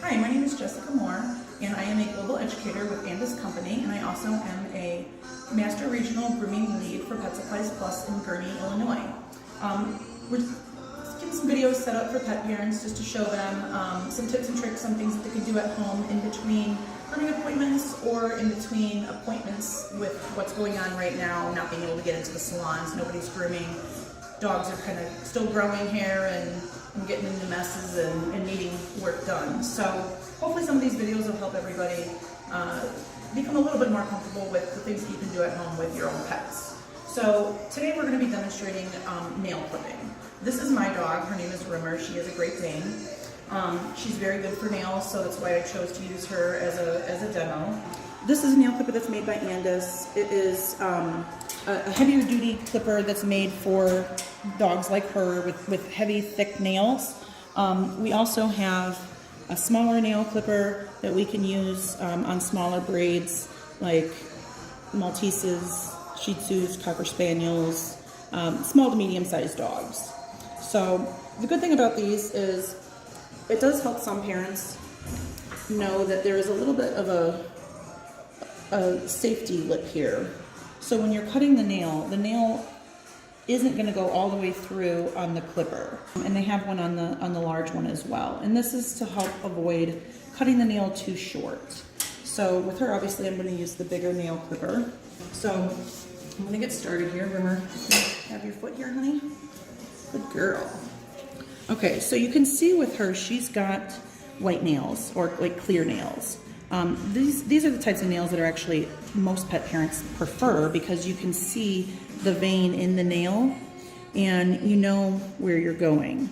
Hi, my name is Jessica Moore, and I am a global educator with Andis Company, and I also am a Master Regional Grooming Lead for Pet Supplies Plus in Gurnee, Illinois. We're getting some videos set up for pet parents just to show them some tips and tricks, some things that they can do at home in between grooming appointments or in between appointments with what's going on right now, not being able to get into the salons, nobody's grooming. Dogs are kind of still growing hair and getting into messes and needing work done. So hopefully some of these videos will help everybody become a little bit more comfortable with the things that you can do at home with your own pets. So today we're going to be demonstrating nail clipping. This is my dog. Her name is Rimmer. She is a Great Dane. She's very good for nails, so that's why I chose to use her as a demo. This is a nail clipper that's made by Andis. It is a heavier duty clipper that's made for dogs like her with heavy, thick nails. We also have a smaller nail clipper that we can use on smaller breeds like Malteses, Shih Tzus, Cocker Spaniels, small to medium-sized dogs. So the good thing about these is it does help some parents know that there is a little bit of a safety lip here. So when you're cutting the nail isn't going to go all the way through on the clipper. And they have one on the large one as well. And this is to help avoid cutting the nail too short. So with her, obviously, I'm going to use the bigger nail clipper. So I'm going to get started here. Rimmer, have your foot here, honey. Good girl. Okay, so you can see with her, she's got white nails or like clear nails. These are the types of nails that are actually most pet parents prefer because you can see the vein in the nail and you know where you're going.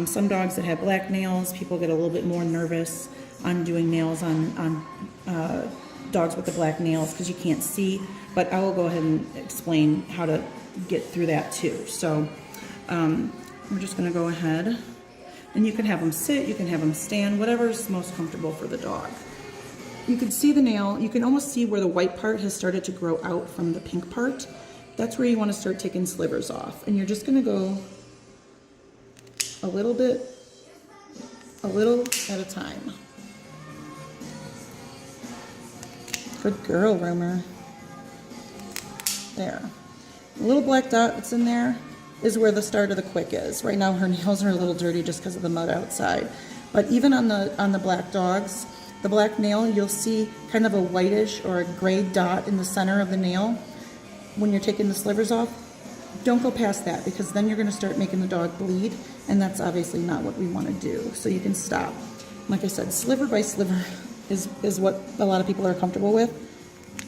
Some dogs that have black nails, people get a little bit more nervous on doing nails on dogs with the black nails because you can't see, but I will go ahead and explain how to get through that too. So we're just going to go ahead and you can have them sit, you can have them stand, whatever's most comfortable for the dog. You can see the nail, you can almost see where the white part has started to grow out from the pink part. That's where you want to start taking slivers off. And you're just going to go a little at a time. Good girl, Rimmer. There. The little black dot that's in there is where the start of the quick is. Right now her nails are a little dirty just because of the mud outside. But even on the black dogs, the black nail, you'll see kind of a whitish or a gray dot in the center of the nail. When you're taking the slivers off, don't go past that because then you're going to start making the dog bleed, and that's obviously not what we want to do. So you can stop. Like I said, sliver by sliver is what a lot of people are comfortable with.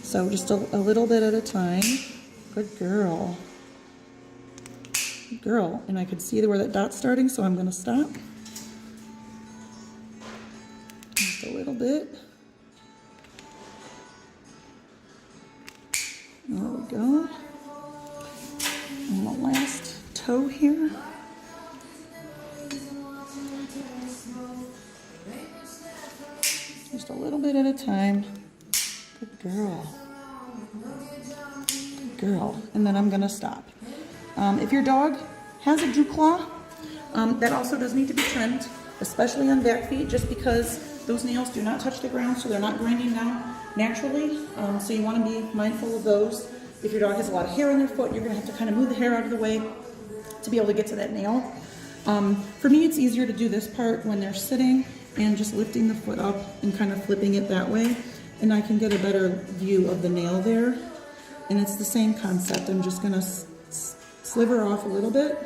So just a little bit at a time. Good girl. Good girl. And I can see where that dot's starting, so I'm going to stop. Just a little bit. There we go. And the last toe here. Just a little bit at a time. Good girl. Good girl. And then I'm going to stop. If your dog has a dew claw, that also does need to be trimmed, especially on back feet, just because those nails do not touch the ground, so they're not grinding down naturally. So you want to be mindful of those. If your dog has a lot of hair on their foot, you're going to have to kind of move the hair out of the way to be able to get to that nail. For me, it's easier to do this part when they're sitting and just lifting the foot up and kind of flipping it that way. And I can get a better view of the nail there. And it's the same concept. I'm just going to sliver off a little bit.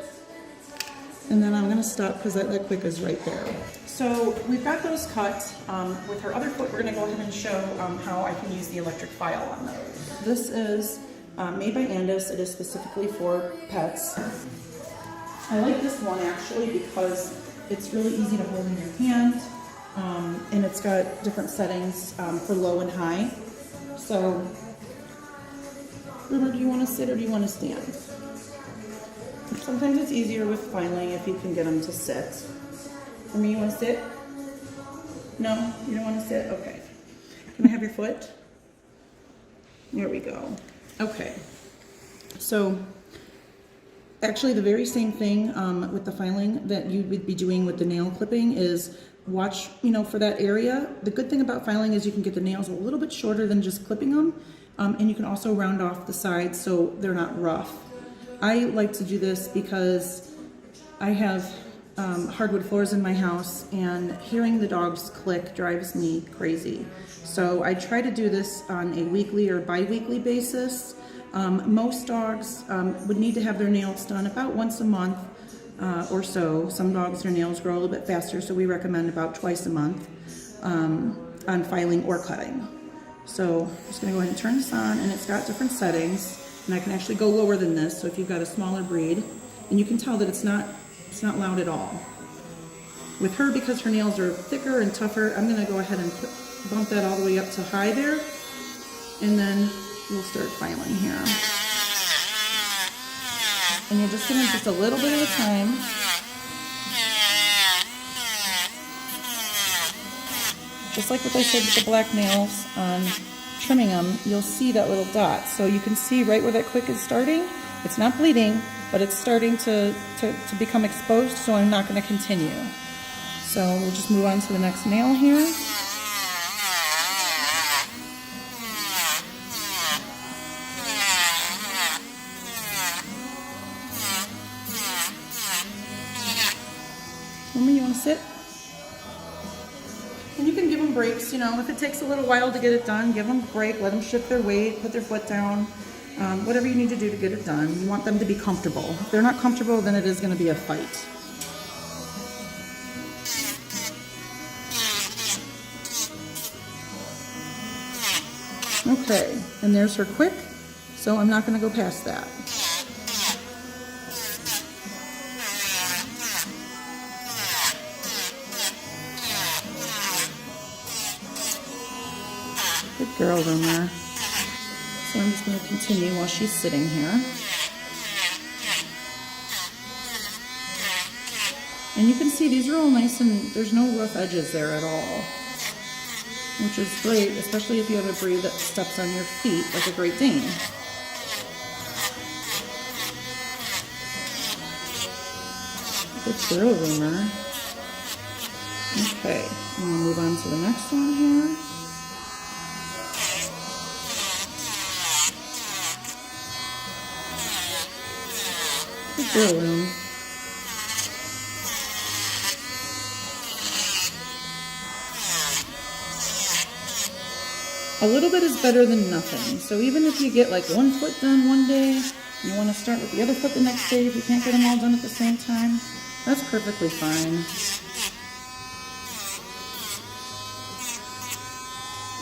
And then I'm going to stop because that quick is right there. So we've got those cut. With her other foot, we're going to go ahead and show how I can use the electric file on those. This is made by Andis. It is specifically for pets. I like this one actually because it's really easy to hold in your hand, and it's got different settings for low and high. So, Rimmer, do you want to sit or do you want to stand? Sometimes it's easier with filing if you can get them to sit. For me, you want to sit? No? You don't want to sit? Okay. Can I have your foot? There we go. Okay. So actually the very same thing with the filing that you would be doing with the nail clipping is watch, for that area. The good thing about filing is you can get the nails a little bit shorter than just clipping them, and you can also round off the sides so they're not rough. I like to do this because I have hardwood floors in my house, and hearing the dogs click drives me crazy. So I try to do this on a weekly or bi-weekly basis. Most dogs would need to have their nails done about once a month or so. Some dogs, their nails grow a little bit faster, so we recommend about twice a month on filing or cutting. So I'm just going to go ahead and turn this on, and it's got different settings, and I can actually go lower than this. So if you've got a smaller breed, and you can tell that it's not loud at all. With her, because her nails are thicker and tougher, I'm going to go ahead and bump that all the way up to high there, and then we'll start filing here. And you're just going to just a little bit at a time. Just like what I said with the black nails on trimming them, you'll see that little dot. So you can see right where that click is starting. It's not bleeding, but it's starting to become exposed, so I'm not going to continue. So we'll just move on to the next nail here. Remember, you want to sit? And you can give them breaks, if it takes a little while to get it done, give them a break, let them shift their weight, put their foot down, whatever you need to do to get it done. You want them to be comfortable. If they're not comfortable, then it is going to be a fight. Okay, and there's her quick, so I'm not going to go past that. Good girl, Rumor. So I'm just going to continue while she's sitting here. And you can see these are all nice and there's no rough edges there at all, which is great, especially if you have a breed that steps on your feet like a Great Dane. Good girl, Rumor. Okay, I'm going to move on to the next one here. Good girl, Room. A little bit is better than nothing. So even if you get like one foot done one day, you want to start with the other foot the next day if you can't get them all done at the same time, that's perfectly fine.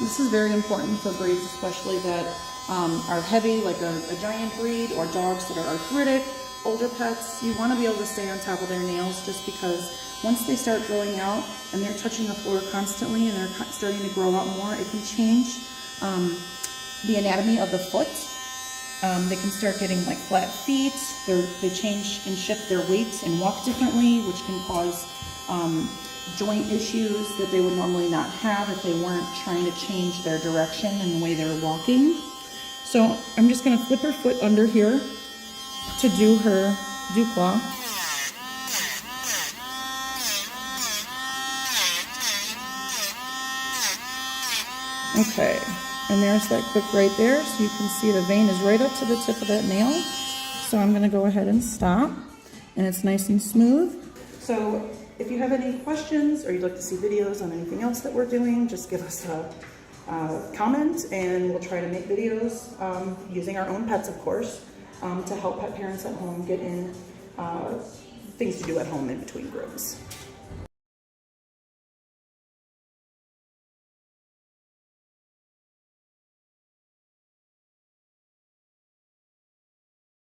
This is very important for breeds, especially that are heavy, like a giant breed, or dogs that are arthritic, older pets. You want to be able to stay on top of their nails, just because once they start growing out and they're touching the floor constantly and they're starting to grow out more, it can change the anatomy of the foot. They can start getting like flat feet. They change and shift their weight and walk differently, which can cause joint issues that they would normally not have if they weren't trying to change their direction and the way they're walking. So I'm just going to flip her foot under here to do her dewclaw. Okay, and there's that clip right there, so you can see the vein is right up to the tip of that nail. So I'm going to go ahead and stop, and it's nice and smooth. So if you have any questions or you'd like to see videos on anything else that we're doing, just give us a comment, and we'll try to make videos using our own pets, of course, to help pet parents at home get in things to do at home in between grooms.